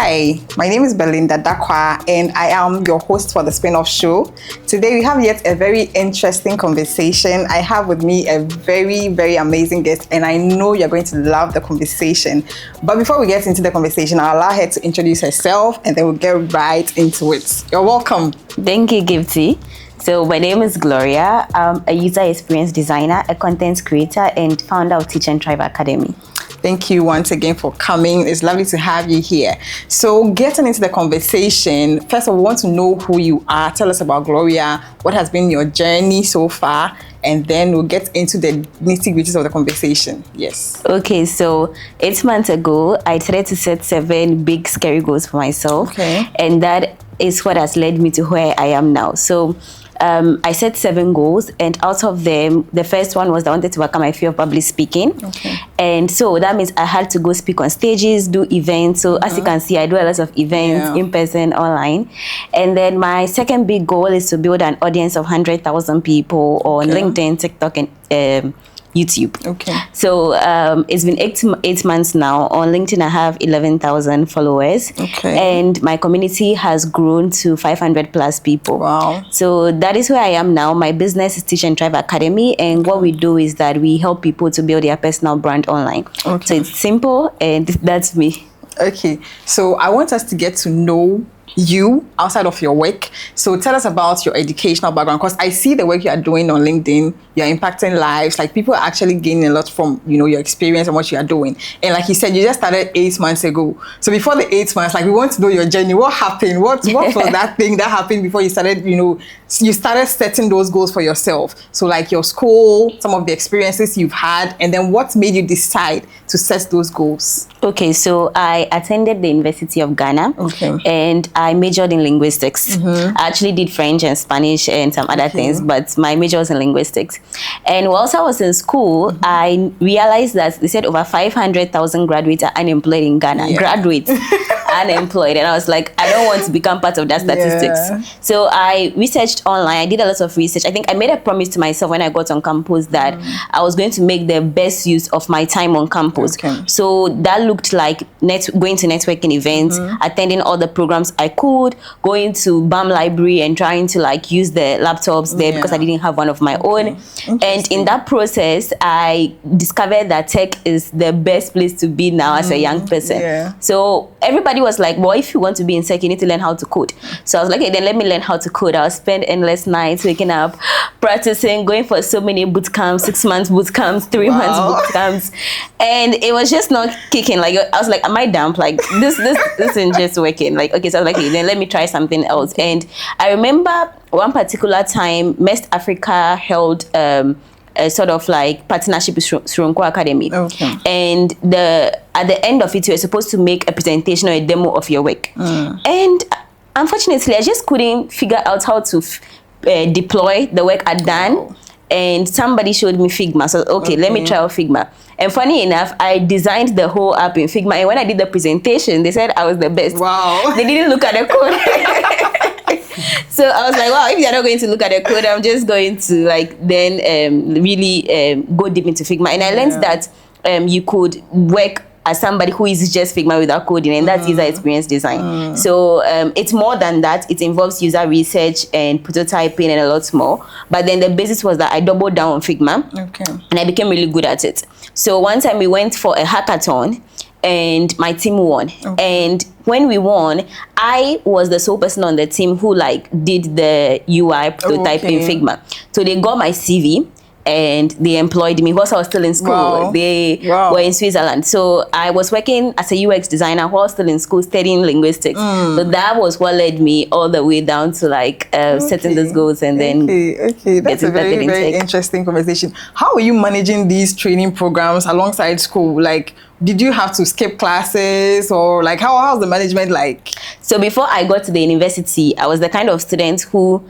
Hi, my name is Belinda Darkwa and I am your host for the Spinoff show. Today we have yet a very interesting conversation. I have with me a very, very amazing guest and I know you're going to love the conversation. But before we get into the conversation, I'll allow her to introduce herself and then we'll get right into it. You're welcome. Thank you, Gifty. So my name is Gloria. I'm a user experience designer, a content creator, and founder of Teach and Thrive Academy. Thank you once again for coming. It's lovely to have you here. So getting into the conversation, first of all, we want to know who you are. Tell us about Gloria. What has been your journey so far? And then we'll get into the nitty-gritties of the conversation. Yes. Okay, so 8 months ago, I tried to set 7 big, scary goals for myself. Okay. And that is what has led me to where I am now. So I set 7 goals, and out of them, the first one was I wanted to overcome my fear of public speaking. Okay. And so that means I had to go speak on stages, do events. So as you can see, I do a lot of events in person, online. And then my second big goal is to build an audience of 100,000 people on LinkedIn, TikTok, and YouTube. Okay. So it's been 8 months now. On LinkedIn, I have 11,000 followers. Okay. And my community has grown to 500 plus people. Wow. So that is where I am now. My business is Teach and Thrive Academy. And what we do is that we help people to build their personal brand online. Okay. So it's simple, and that's me. Okay. So I want us to get to know you outside of your work. So tell us about your educational background, because I see the work you are doing on LinkedIn. You're impacting lives. Like, people are actually gaining a lot from, your experience and what you are doing. And like you said, you just started 8 months ago. So before the 8 months, like, we want to know your journey. What happened? What was that thing that happened before you started, you started setting those goals for yourself? So like your school, some of the experiences you've had, and then what made you decide to set those goals? Okay, so I attended the University of Ghana. Okay. And I majored in linguistics. I actually did French and Spanish and some other things, but my major was in linguistics. And whilst I was in school, I realized that they said over 500,000 graduates are unemployed in Ghana. Graduates unemployed. And I was like, I don't want to become part of that statistics. So I researched online. I did a lot of research. I think I made a promise to myself when I got on campus that I was going to make the best use of my time on campus. So that looked like going to networking events, attending all the programs I could, going to BAM library and trying to use the laptops there because I didn't have one of my own. And in that process, I discovered that tech is the best place to be now as a young person. So everybody was like, well, if you want to be in tech, you need to learn how to code. So I was like, okay, then let me learn how to code. I'll spend endless nights waking up, practicing, going for so many boot camps, 6 months boot camps, 3 months boot camps. And it was just not kicking. Like, I was like, am I dumb? Like, this isn't just working. Like, okay, so I was like, okay, then let me try something else. And I remember one particular time, West Africa held a sort of partnership with Suronko Academy. And at the end of it, you were supposed to make a presentation or a demo of your work. And unfortunately, I just couldn't figure out how to deploy the work I'd done. And somebody showed me Figma. So, okay, let me try out Figma. And funny enough, I designed the whole app in Figma. And when I did the presentation, they said I was the best. Wow. They didn't look at the code. So I was like, wow, if they're not going to look at the code, I'm just going to really go deep into Figma. And I learned that you could work as somebody who is just Figma without coding, and that's user experience design. So it's more than that. It involves user research and prototyping and a lot more. But then the basis was that I doubled down on Figma, and I became really good at it. So one time we went for a hackathon, and my team won. And when we won, I was the sole person on the team who did the UI prototype in Figma. So they got my CV. And they employed me whilst I was still in school. They were in Switzerland. So I was working as a UX designer while still in school studying linguistics. So that was what led me all the way down to setting those goals and then That's a very, very interesting conversation. How are you managing these training programs alongside school? Like, did you have to skip classes, or how's the management like? So before I got to the university, I was the kind of student who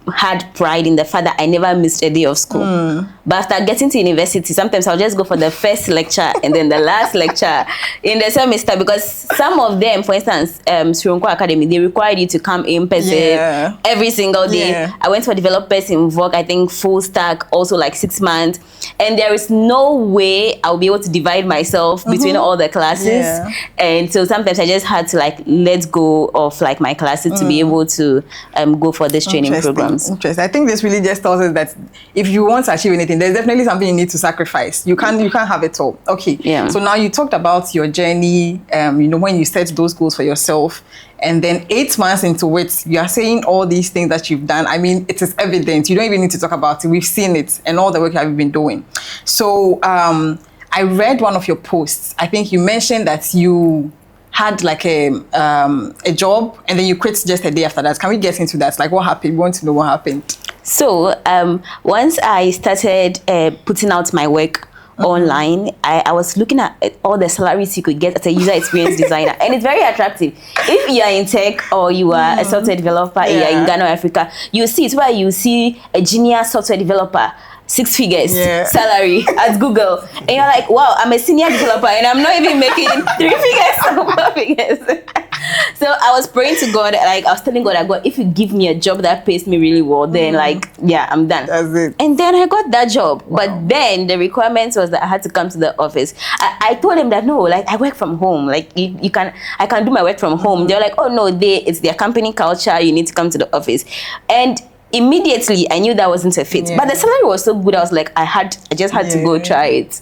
had pride in the fact that I never missed a day of school. But after getting to university, sometimes I'll just go for the first lecture and then the last lecture in the semester, because some of them, for instance, Srironko Academy, they required you to come in person every single day. I went for developers in Vogue, I think full stack, also like 6 months. And there is no way I'll be able to divide myself between all the classes. And so sometimes I just had to like let go of like my classes to be able to go for this training programs. Interesting. I think this really just tells us that if you want to achieve anything, there's definitely something you need to sacrifice. You can't have it all. Okay. So now you talked about your journey, you know, when you set those goals for yourself, and then 8 months into it, you are saying all these things that you've done. I mean, it is evident. You don't even need to talk about it. We've seen it and all the work that you've been doing. So I read one of your posts. I think you mentioned that you had like a job and then you quit just a day after that. Can we get into that? Like, what happened? We want to know what happened. So once I started putting out my work online, I was looking at all the salaries you could get as a user experience designer, and it's very attractive. If you are in tech or you are a software developer, you are in Ghana or Africa, you see it's where you see a junior software developer, 6 figures salary at Google, and you're like, wow, I'm a senior developer and I'm not even making 3 figures or 4 figures. So I was praying to God, like I was telling God, God, if you give me a job that pays me really well, then like, yeah, I'm done. That's it. And then I got that job. But then the requirement was that I had to come to the office. I told him that no, like I work from home. Like I can do my work from home. They're like, oh no, it's their company culture. You need to come to the office. And immediately I knew that wasn't a fit. But the salary was so good. I was like, I just had to go try it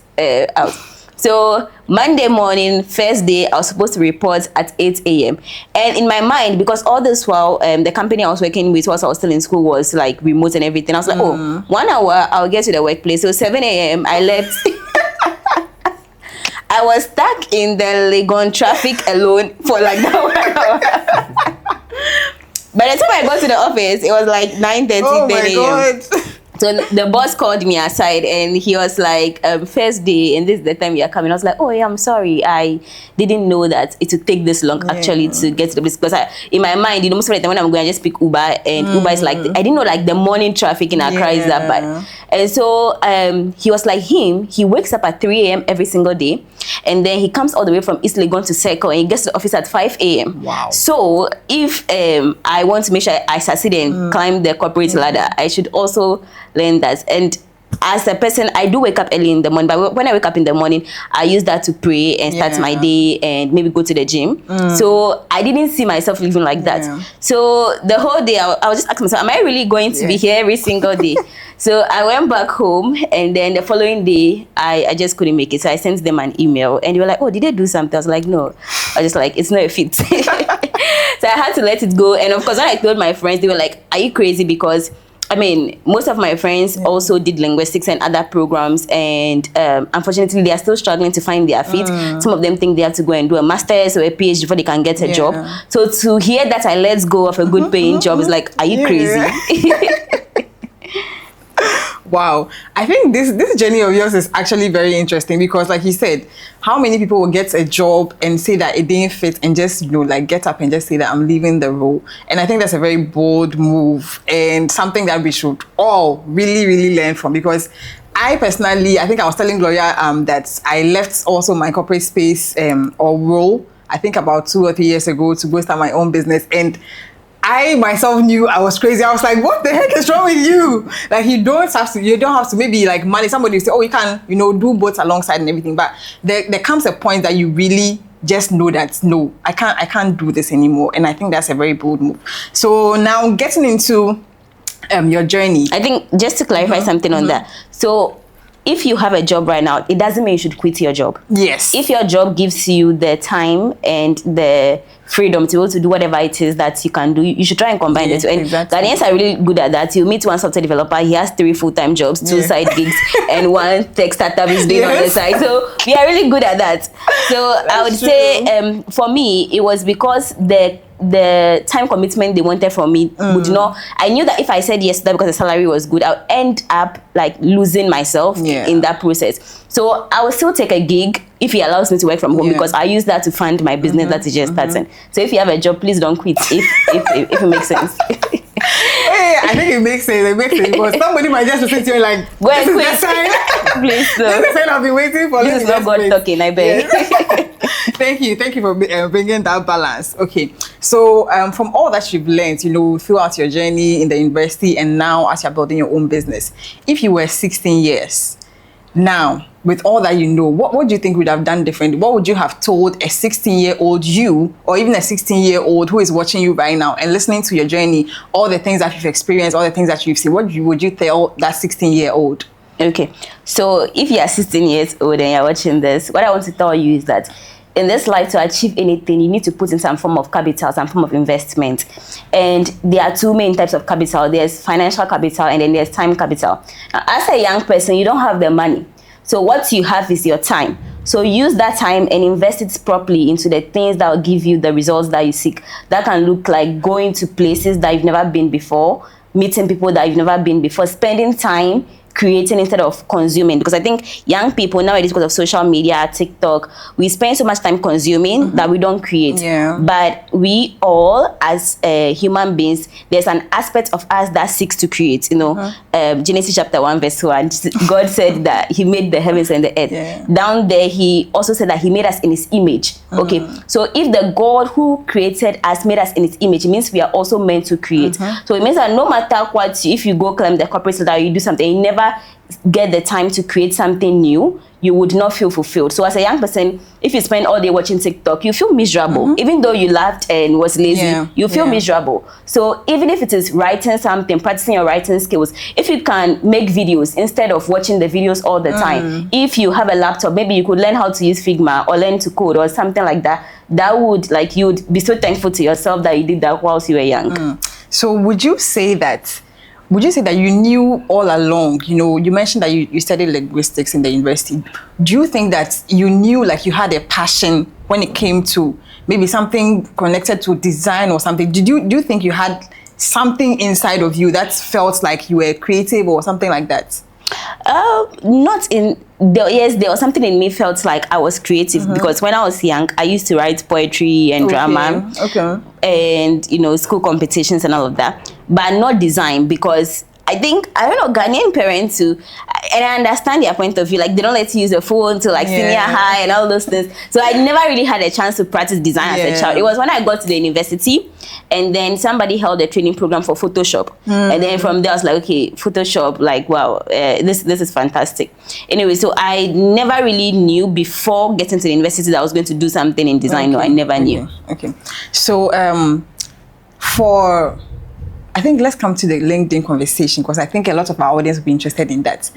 out. So Monday morning, first day, I was supposed to report at 8 a.m. And in my mind, because all this while, the company I was working with whilst I was still in school was like remote and everything. I was like, oh, 1 hour, I'll get to the workplace. So 7 a.m., I left. I was stuck in the Legon traffic alone for like that 1 hour. By the time I got to the office, it was like 9:30, 10 a.m. So the boss called me aside and he was like, first day and this is the time you are coming. I was like, oh yeah, I'm sorry. I didn't know that it would take this long actually to get to the place. Because in my mind, you know, most of the time when I'm going, I just pick Uber, and Uber is like, I didn't know like the morning traffic in Accra is that bad. And so he was like he wakes up at 3 a.m. every single day. And then he comes all the way from East Legon to Circle and he gets to the office at 5 a.m. Wow. So if I want to make sure I succeed and climb the corporate ladder, I should also learn that. And as a person, I do wake up early in the morning, but when I wake up in the morning, I use that to pray and start my day and maybe go to the gym. So I didn't see myself living like that. So the whole day, I was just asking myself, am I really going to be here every single day? So I went back home, and then the following day, I just couldn't make it. So I sent them an email, and they were like, oh, did they do something? I was like, no. I was just like, it's not a fit. So I had to let it go. And of course, when I told my friends, they were like, are you crazy? Because I mean, most of my friends also did linguistics and other programs, and unfortunately, they are still struggling to find their feet. Some of them think they have to go and do a master's or a PhD before they can get a job. So to hear that I let go of a good paying job is like, are you crazy? Wow. I think this journey of yours is actually very interesting because, like you said, how many people will get a job and say that it didn't fit and just, you know, like get up and just say that I'm leaving the role. And I think that's a very bold move and something that we should all really, really learn from, because I personally, I think I was telling Gloria that I left also my corporate space or role, I think about 2 or 3 years ago, to go start my own business. And I myself knew I was crazy. I was like, what the heck is wrong with you? Like, you don't have to maybe like money. Somebody will say, oh, you can, you know, do both alongside and everything. But there comes a point that you really just know that, no, I can't do this anymore. And I think that's a very bold move. So now getting into your journey. I think just to clarify something on that. So if you have a job right now, it doesn't mean you should quit your job. Yes. If your job gives you the time and the freedom to be able to do whatever it is that you can do, you should try and combine the two. And Ghanaians are really good at that. You meet one software developer, he has 3 full-time jobs, 2 side gigs, and 1 tech startup is doing on the side. So we are really good at that. So that's I would say for me, it was because the time commitment they wanted from me would not. I knew that if I said yes to that because the salary was good, I'll end up like losing myself in that process. So I will still take a gig if he allows me to work from home because I use that to fund my business that is just starting. So if you have a job, please don't quit if it makes sense. Hey, I think it makes sense. It makes sense because somebody might just listen to you like, Go ahead, this is the sign. please. This is the sign I've been waiting for. This is not God talking, I beg. Yeah. Thank you for bringing that balance. Okay, so from all that you've learned, throughout your journey in the university and now as you're building your own business, if you were 16 years now, with all that what do you think would have done differently? What would you have told a 16-year-old you, or even a 16-year-old who is watching you right now and listening to your journey, all the things that you've experienced, all the things that you've seen? What would you tell that 16-year-old? Okay, so if you are 16 years old and you're watching this, what I want to tell you is that in this life, to achieve anything, you need to put in some form of capital, some form of investment. And there are two main types of capital. There's financial capital and then there's time capital. Now, as a young person, you don't have the money. So what you have is your time. So use that time and invest it properly into the things that will give you the results that you seek. That can look like going to places that you've never been before, meeting people that you've never been before, spending time creating instead of consuming. Because I think young people nowadays, because of social media, TikTok, we spend so much time consuming that we don't create. Yeah. But we all, as human beings, there's an aspect of us that seeks to create. Genesis chapter 1 verse 1, God said that he made the heavens and the earth. Yeah. Down there, he also said that he made us in his image. Okay, so if the God who created us made us in his image, it means we are also meant to create. So it means that no matter what, if you go climb the corporate ladder, you do something, you never get the time to create something new, you would not feel fulfilled. So as a young person, if you spend all day watching TikTok, you feel miserable. Even though you laughed and was lazy, you feel miserable. So even if it is writing something, practicing your writing skills, if you can make videos instead of watching the videos all the time, if you have a laptop, maybe you could learn how to use Figma or learn to code or something like that. That would, you would be so thankful to yourself that you did that whilst you were young. So would you say that you knew all along, you mentioned that you studied linguistics in the university. Do you think that you knew, you had a passion when it came to maybe something connected to design or something? Do you think you had something inside of you that felt like you were creative or something like that? Yes, there was something in me felt like I was creative because when I was young, I used to write poetry and drama and, school competitions and all of that, but not design because I think, Ghanaian parents too, and I understand their point of view, they don't let you use the phone till senior high and all those things. So I never really had a chance to practice design as a child. It was when I got to the university and then somebody held a training program for Photoshop. And then from there I was like, okay, Photoshop, wow, this is fantastic. Anyway, so I never really knew before getting to the university that I was going to do something in design. No, I never knew. Okay. So I think let's come to the LinkedIn conversation because I think a lot of our audience will be interested in that.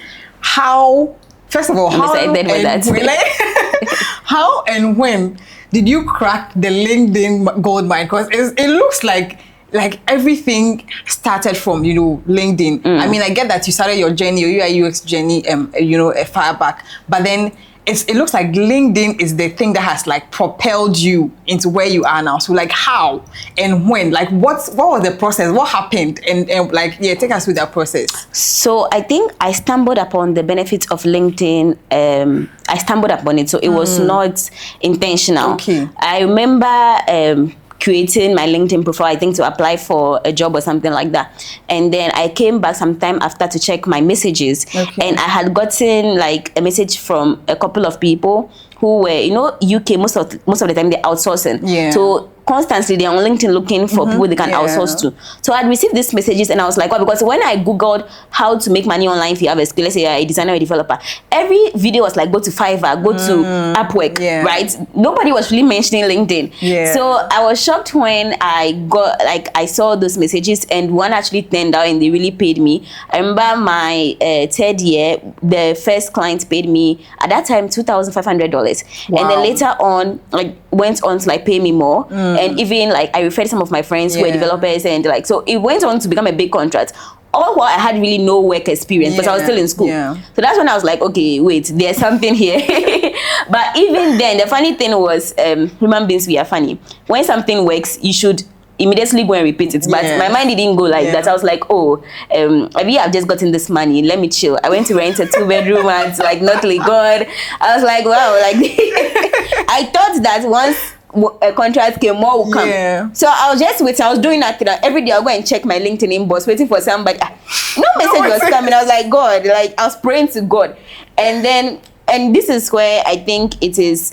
First of all, how and when did you crack the LinkedIn gold mine? Because it looks like everything started from, LinkedIn. I mean, I get that you started your journey, your UI UX journey, a far back, but then it looks like LinkedIn is the thing that has propelled you into where you are now. So how and when? What was the process? What happened? And take us through that process. So I think I stumbled upon the benefits of LinkedIn. I stumbled upon it, so it was not intentional. Okay. I remember creating my LinkedIn profile, I think to apply for a job or something like that. And then I came back sometime after to check my messages. Okay. And I had gotten a message from a couple of people who were, UK, most of the time they're outsourcing. Yeah. So constantly they're on LinkedIn looking for people they can outsource to. So I'd received these messages and I was like, wow, because when I Googled how to make money online if you have a skill, let's say you're a designer or a developer, every video was go to Fiverr, go to Upwork, right? Nobody was really mentioning LinkedIn. Yeah. So I was shocked when I got, I saw those messages and one actually turned out and they really paid me. I remember my third year, the first client paid me at that time $2,500. Wow. And then later on, went on to pay me more. And even I referred some of my friends who were developers and so it went on to become a big contract. All while I had really no work experience because I was still in school. Yeah. So that's when I was like, okay, wait, there's something here. But even then, the funny thing was, human beings, we are funny. When something works, you should immediately go and repeat it. But my mind didn't go like that. I was like, oh, maybe I've just gotten this money. Let me chill. I went to rent a 2-bedroom and not really good. I was like, wow, I thought that contract came, more will come. Yeah. So I was just waiting. I was doing that every day. I'll go and check my LinkedIn inbox, waiting for somebody. No message was coming. I was like, God, like I was praying to God. And this is where I think it is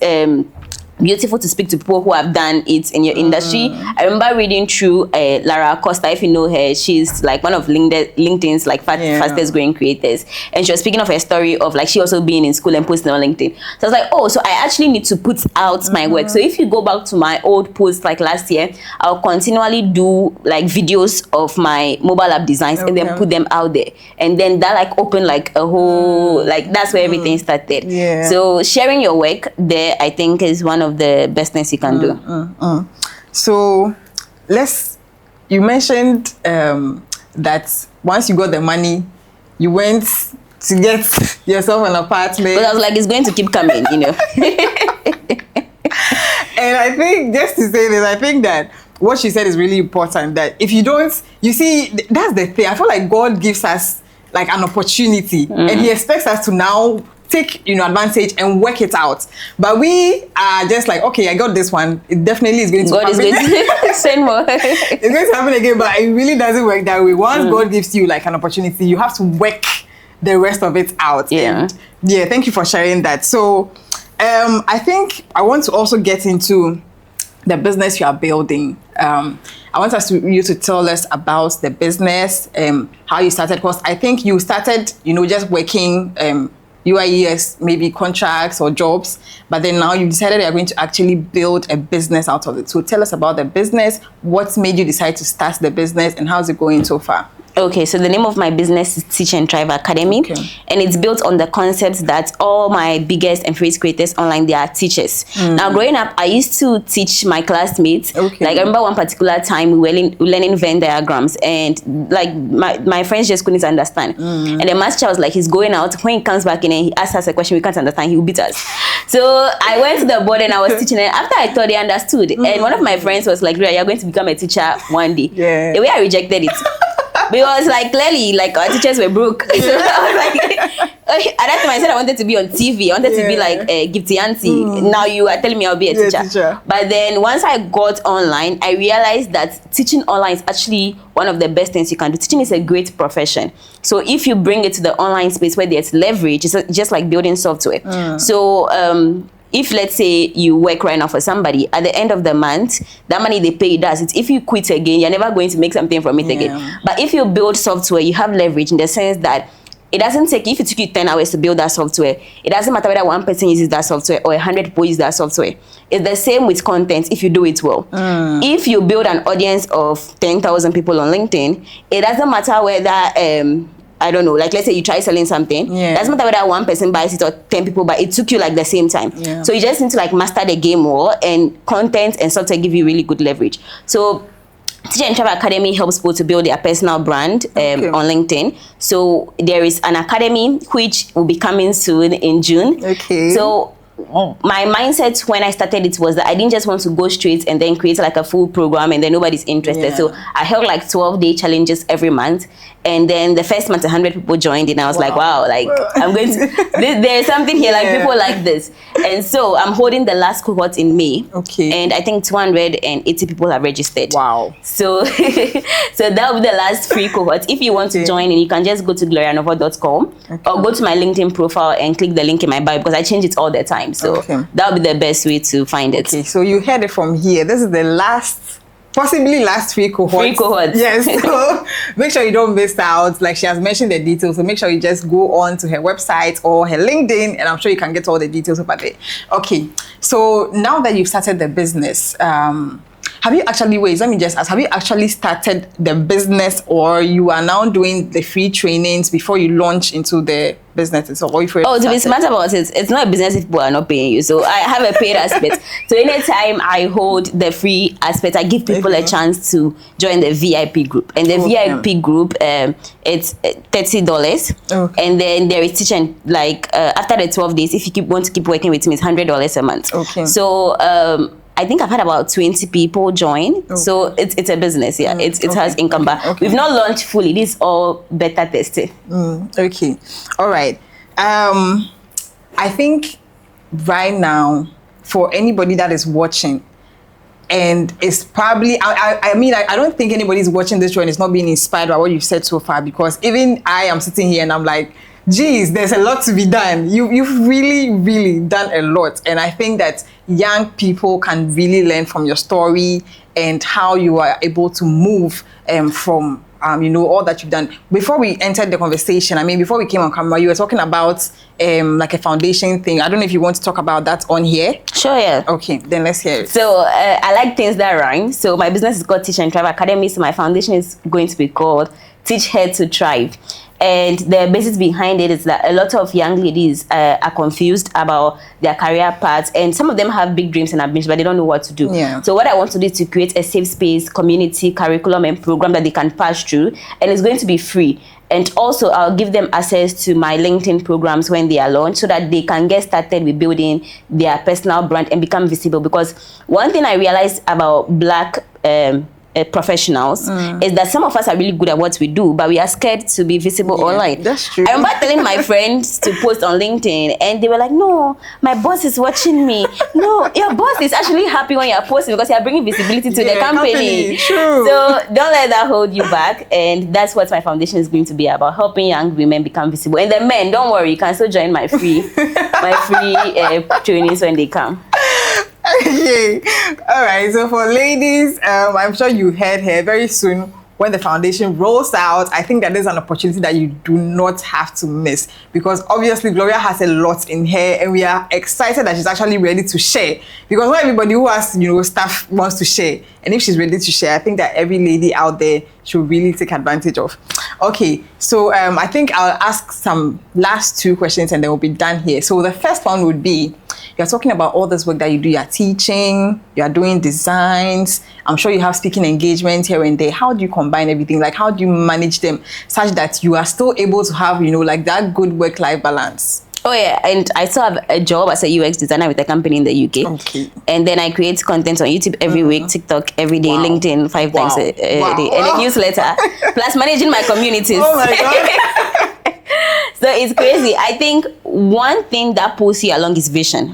beautiful to speak to people who have done it in your industry. I remember reading through Lara Costa, if you know her. She's like one of LinkedIn's like fastest growing creators, and she was speaking of her story of like she also being in school and posting on LinkedIn. So I was like, oh, so I actually need to put out my work. So if you go back to my old posts like last year, I'll continually do like videos of my mobile app designs and then put them out there, and then that like opened like a whole like that's where everything started. So sharing your work there, I think, is one of the best things you can do. So you mentioned that once you got the money, you went to get yourself an apartment. But I was like, it's going to keep coming, you know. And I think, just to say this, I think that what she said is really important, that if you don't, you see, that's the thing. I feel like God gives us like an opportunity and he expects us to now take advantage and work it out, but we are just like, okay, I got this one, it definitely is going to happen. God is going to send more. It's going to happen again, but it really doesn't work that way. Once God gives you like an opportunity, you have to work the rest of it out. And thank you for sharing that. So I think I want to also get into the business you are building. I want you to tell us about the business, how you started, because I think you started just working UIES, maybe contracts or jobs, but then now you decided you're going to actually build a business out of it. So tell us about the business, what made you decide to start the business, and how's it going so far? Okay, so the name of my business is Teach and Thrive Academy, and it's built on the concept that all my biggest and favorite creators online, they are teachers. Now, growing up, I used to teach my classmates. Like, I remember one particular time we were learning Venn diagrams, and like my friends just couldn't understand. And the master was like, he's going out. When he comes back in and he asks us a question we can't understand, he will beat us. So I went to the board and I was teaching, and after I thought they understood, and one of my friends was like, Gloria, you're going to become a teacher one day. The way I rejected it, because like clearly like our teachers were broke. So I was like, at that time I said I wanted to be on TV. I wanted to be like a gifty auntie. Now you are telling me I'll be a teacher. But then once I got online, I realized that teaching online is actually one of the best things you can do. Teaching is a great profession. So if you bring it to the online space where there's leverage, it's just like building software. So if let's say you work right now for somebody, at the end of the month, that money they pay does it. If you quit again, you're never going to make something from it again. But if you build software, you have leverage in the sense that it doesn't take, if it took you 10 hours to build that software, it doesn't matter whether one person uses that software or 100 people use that software. It's the same with content if you do it well. If you build an audience of 10,000 people on LinkedIn, it doesn't matter whether I don't know, like let's say you try selling something, doesn't matter whether one person buys it or 10 people buy it, it took you like the same time. So you just need to like master the game more, and content and software give you really good leverage. So Teach and Thrive Academy helps people to build their personal brand on LinkedIn. So there is an academy which will be coming soon in June. So my mindset when I started it was that I didn't just want to go straight and then create like a full program and then nobody's interested. So I held like 12-day challenges every month, and then the first month 100 people joined, and I was like, wow, like I'm going to there's something here, like people like this. And so I'm holding the last cohort in May, and I think 280 people have registered. So so that will be the last free cohort. If you want to join, and you can just go to glorianovo.com or go to my LinkedIn profile and click the link in my bio, because I change it all the time. So that'll be the best way to find it. So you heard it from here. This is the last, possibly last free cohort. Yes. So make sure you don't miss out. Like she has mentioned the details, so make sure you just go on to her website or her LinkedIn, and I'm sure you can get all the details over there. So now that you've started the business, have you actually, let me just ask, have you actually started the business, or you are now doing the free trainings before you launch into the business? Or if to be smart about it, it's not a business if people are not paying you. So I have a paid aspect. So anytime I hold the free aspect, I give people a chance to join the VIP group. And the VIP group, it's $30. And then there is teaching, like after the 12 days, if you want to keep working with me, it's $100 a month. So I think I've had about 20 people join. So it's a business, it has income, but we've not launched fully. This is all beta tested. All right. I think right now, for anybody that is watching, and it's probably, I mean, I don't think anybody's watching this show and is not being inspired by what you've said so far, because even I am sitting here and I'm like, geez, there's a lot to be done. You've really, really done a lot. And I think that young people can really learn from your story and how you are able to move from all that you've done. Before we entered the conversation, I mean, before we came on camera, you were talking about like a foundation thing. I don't know if you want to talk about that on here. Sure, yeah. Okay, then let's hear it. So I like things that rhyme. So my business is called Teach and Thrive Academy. So my foundation is going to be called Teach Her to Thrive. And the basis behind it is that a lot of young ladies are confused about their career paths, and some of them have big dreams and ambitions, but they don't know what to do. Yeah. So what I want to do is to create a safe space, community, curriculum, and program that they can pass through, and it's going to be free. And also, I'll give them access to my LinkedIn programs when they are launched, so that they can get started with building their personal brand and become visible. Because one thing I realized about Black professionals is that some of us are really good at what we do, but we are scared to be visible online. That's true. I remember telling my friends to post on LinkedIn, and they were like, no, my boss is watching me. No, your boss is actually happy when you're posting, because you're bringing visibility to the company. True. So don't let that hold you back. And that's what my foundation is going to be about, helping young women become visible. And the men, don't worry, you can still join my free trainings when they come. Okay. All right. So for ladies, I'm sure you heard her very soon. When the foundation rolls out, I think that there's an opportunity that you do not have to miss, because obviously Gloria has a lot in her, and we are excited that she's actually ready to share, because not everybody who has stuff wants to share, and if she's ready to share, I think that every lady out there should really take advantage of. Okay, so I think I'll ask some last two questions and then we'll be done here. So the first one would be, you're talking about all this work that you do. You're teaching, you're doing designs. I'm sure you have speaking engagements here and there. How do you combine everything? Like, how do you manage them such that you are still able to have, like that good work-life balance? Oh yeah, and I still have a job as a UX designer with a company in the UK. Okay. And then I create content on YouTube every week, TikTok every day, LinkedIn 5 times a day, and a newsletter, plus managing my communities. Oh my God. So it's crazy. I think one thing that pulls you along is vision.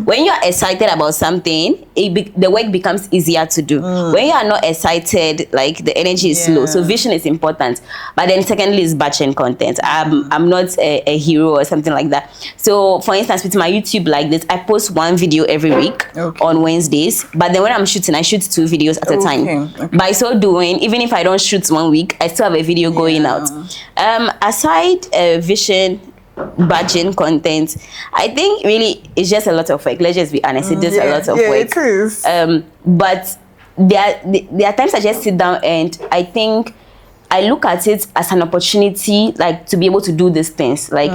When you're excited about something, the work becomes easier to do. When you are not excited, like the energy is low. So vision is important. But then secondly is batching content. I'm not a hero or something like that. So for instance, with my YouTube like this, I post one video every week on Wednesdays. But then when I'm shooting, I shoot 2 videos at a time. Okay. By so doing, even if I don't shoot 1 week, I still have a video going out. Aside vision, batching content, I think really it's just a lot of work. Let's just be honest, it's just a lot of work. It is. But there are times I just sit down and I think I look at it as an opportunity, like to be able to do these things. Like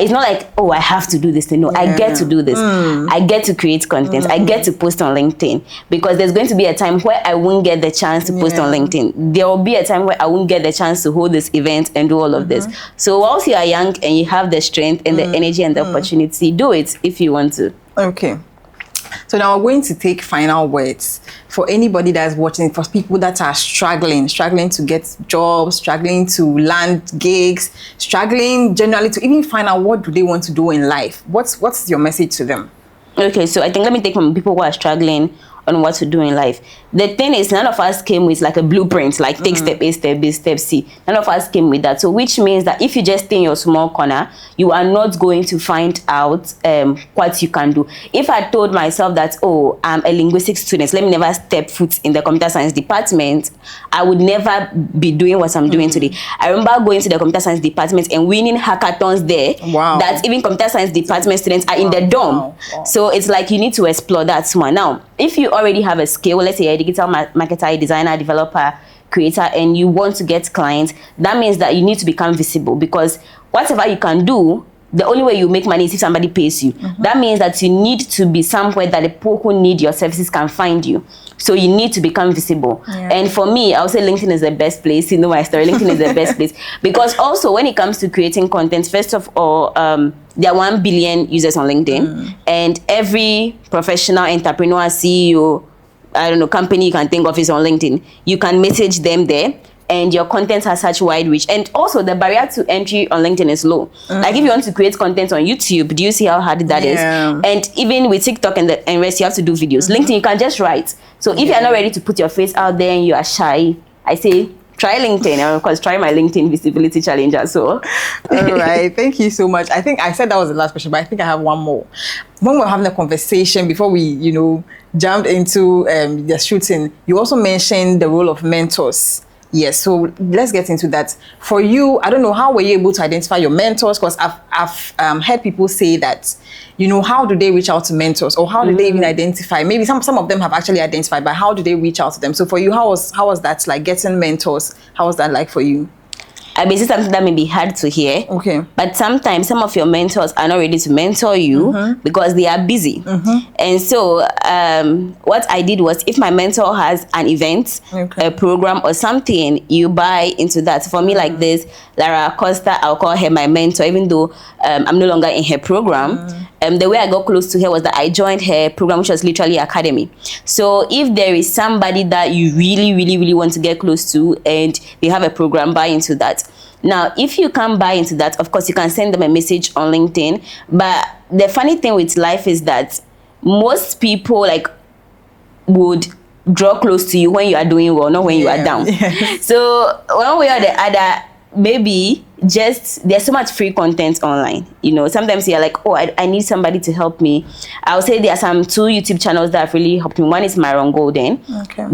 it's not like, oh, I have to do this thing. No, I get to do this. I get to create content. I get to post on LinkedIn, because there's going to be a time where I won't get the chance to post on LinkedIn. There will be a time where I won't get the chance to hold this event and do all of this. So whilst you are young and you have the strength and the energy and the opportunity, do it if you want to. Okay. So now we're going to take final words for anybody that's watching, for people that are struggling to get jobs, struggling to land gigs, struggling generally to even find out what do they want to do in life. What's your message to them? Okay, so I think let me take from people who are struggling on what to do in life. The thing is, none of us came with like a blueprint, like take step A, step B, step C. None of us came with that. So which means that if you just stay in your small corner, you are not going to find out what you can do. If I told myself that, oh, I'm a linguistics student, let me never step foot in the computer science department, I would never be doing what I'm doing today. I remember going to the computer science department and winning hackathons there. Wow. That even computer science department students are in the dorm. Wow. So it's like you need to explore that more. Now, if you already have a skill, let's say you're a digital marketer, designer, developer, creator, and you want to get clients, that means that you need to become visible, because whatever you can do, the only way you make money is if somebody pays you. That means that you need to be somewhere that the people who need your services can find you. So you need to become visible. And for me, I would say LinkedIn is the best place. You know my story. LinkedIn is the best place, because also when it comes to creating content, first of all, there are 1 billion users on LinkedIn, and every professional, entrepreneur, CEO, I don't know, company you can think of is on LinkedIn. You can message them there. and your content has such wide reach, and also the barrier to entry on LinkedIn is low. Like if you want to create content on YouTube, do you see how hard that is? And even with TikTok and rest, you have to do videos. LinkedIn, you can just write. So if you're not ready to put your face out there and you are shy, I say try LinkedIn, and of course try my LinkedIn visibility challenge as well. All right, thank you so much. I think I said that was the last question, but I think I have one more. When we were having a conversation before we, jumped into the shooting, you also mentioned the role of mentors. Yes, so let's get into that. For you, I don't know, how were you able to identify your mentors? Because I've heard people say that, how do they reach out to mentors, or how do they even identify? Maybe some of them have actually identified, but how do they reach out to them? So for you, how was that like, getting mentors? How was that like for you? I mean, it's something that may be hard to hear. Okay. But sometimes some of your mentors are not ready to mentor you because they are busy. And so what I did was, if my mentor has an event, a program or something, you buy into that. For me, like this, Lara Costa, I'll call her my mentor, even though I'm no longer in her program. The way I got close to her was that I joined her program, which was literally academy. So if there is somebody that you really, really, really want to get close to and they have a program, buy into that. Now, if you can't buy into that, of course, you can send them a message on LinkedIn. But the funny thing with life is that most people would draw close to you when you are doing well, not when you are down. So one way or the other, maybe just there's so much free content online. Sometimes you're like, oh, I need somebody to help me. I'll say there are some 2 YouTube channels that have really helped me. One is Myron Golden.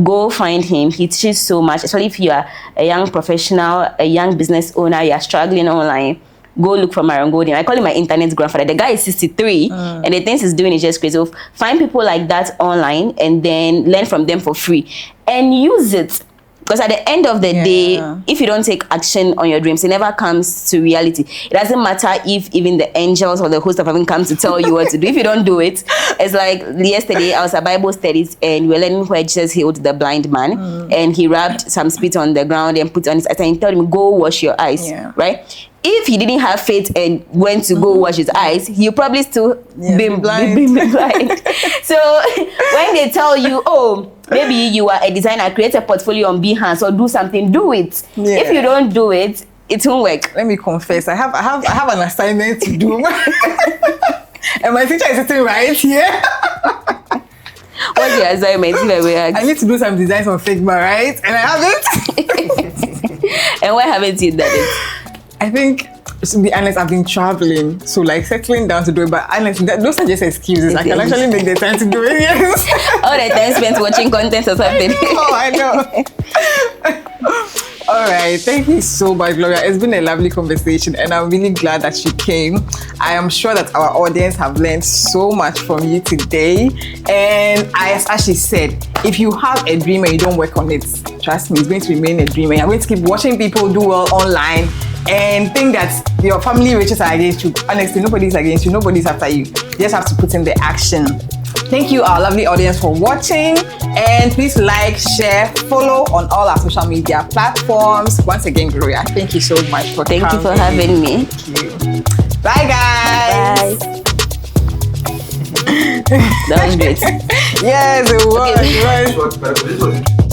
Go find him. He teaches so much, especially if you are a young professional, a young business owner, you are struggling online. Go look for Myron Golden. I call him my internet grandfather. The guy is 63 and the things he's doing is just crazy. So find people like that online and then learn from them for free and use it. Because at the end of the day, if you don't take action on your dreams, it never comes to reality. It doesn't matter if even the angels or the host of heaven comes to tell you what to do. If you don't do it, it's like yesterday I was at Bible studies and we were learning where Jesus healed the blind man and he rubbed some spit on the ground and put on his eyes and he told him, go wash your eyes, right? If he didn't have faith and went to go wash his eyes, he'll probably still be blind. So when they tell you, oh, maybe you are a designer, create a portfolio on Behance or do something, do it. If you don't do it, it won't work. Let me confess, I have an assignment to do. And my teacher is sitting right here. What's your assignment? I need to do some designs on Figma, right? And I haven't. And why haven't you done it? I think, to be honest, I've been traveling, so settling down to do it. But honestly, those are just excuses. I can actually make the time to do it. Yes. All the time spent watching content or something. I know. All right, thank you so much, Gloria. It's been a lovely conversation, and I'm really glad that you came. I am sure that our audience have learned so much from you today. And as she said, if you have a dream and you don't work on it, trust me, it's going to remain a dream. And you're going to keep watching people do well online and think that your family riches are against you. Honestly, nobody's against you. Nobody's after you. You just have to put in the action. Thank you, our lovely audience, for watching. And please like, share, follow on all our social media platforms. Once again, Gloria, thank you so much for coming. Thank you for having me. Thank you. Bye, guys. Bye. That was great. Yes, it was. This was